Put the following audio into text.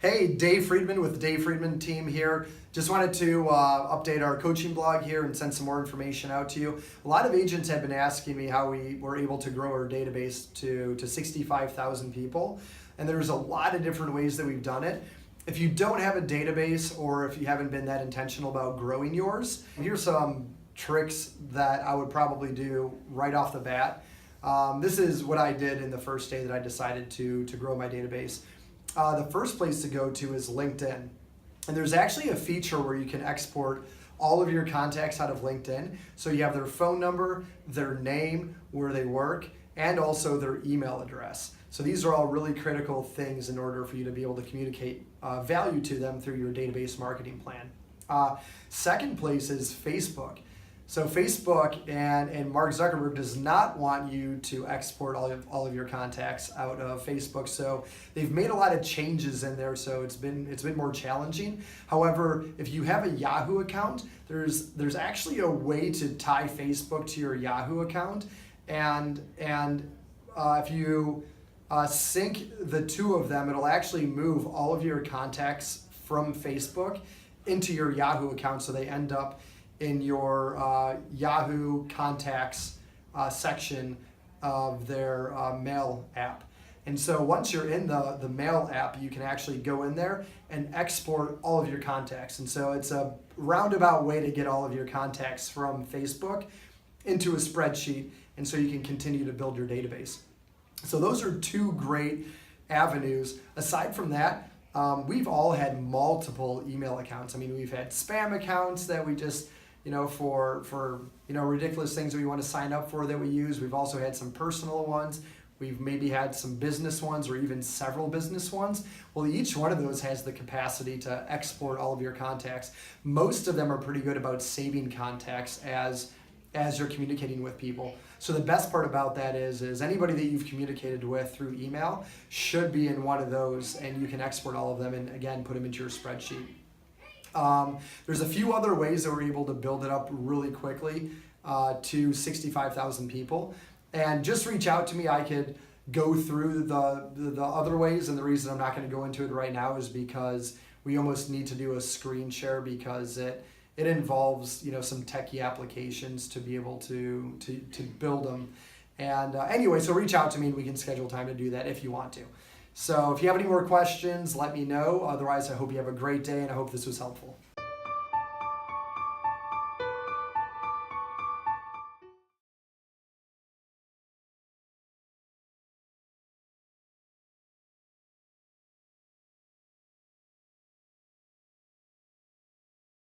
Hey, Dave Friedman with the Dave Friedman team here. Just wanted to update our coaching blog here and send some more information out to you. A lot of agents have been asking me how we were able to grow our database to 65,000 people. And there's a lot of different ways that we've done it. If you don't have a database or if you haven't been that intentional about growing yours, here's some tricks that I would probably do right off the bat. This is what I did in the first day that I decided to grow my database. The first place to go to is LinkedIn. And there's actually a feature where you can export all of your contacts out of LinkedIn. So you have their phone number, their name, where they work, and also their email address. So these are all really critical things in order for you to be able to communicate value to them through your database marketing plan. Second place is Facebook. So Facebook and Mark Zuckerberg does not want you to export all of your contacts out of Facebook. So they've made a lot of changes in there, so it's been more challenging. However, if you have a Yahoo account, there's actually a way to tie Facebook to your Yahoo account, and if you sync the two of them, it'll actually move all of your contacts from Facebook into your Yahoo account, so they end up in your Yahoo contacts section of their mail app. And so once you're in the mail app, you can actually go in there and export all of your contacts. And so it's a roundabout way to get all of your contacts from Facebook into a spreadsheet, and so you can continue to build your database. So those are two great avenues. Aside from that, we've all had multiple email accounts. I mean, we've had spam accounts that we just, for ridiculous things that we want to sign up for that we use. We've also had some personal ones. We've maybe had some business ones or even several business ones. Well, each one of those has the capacity to export all of your contacts. Most of them are pretty good about saving contacts as you're communicating with people. So the best part about that is anybody that you've communicated with through email should be in one of those, and you can export all of them and again put them into your spreadsheet. There's a few other ways that we're able to build it up really quickly to 65,000 people. And just reach out to me. I could go through the other ways, and the reason I'm not going to go into it right now is because we almost need to do a screen share because it involves some techie applications to be able to build them. And anyway, so reach out to me and we can schedule time to do that if you want to. So if you have any more questions, let me know. Otherwise, I hope you have a great day and I hope this was helpful.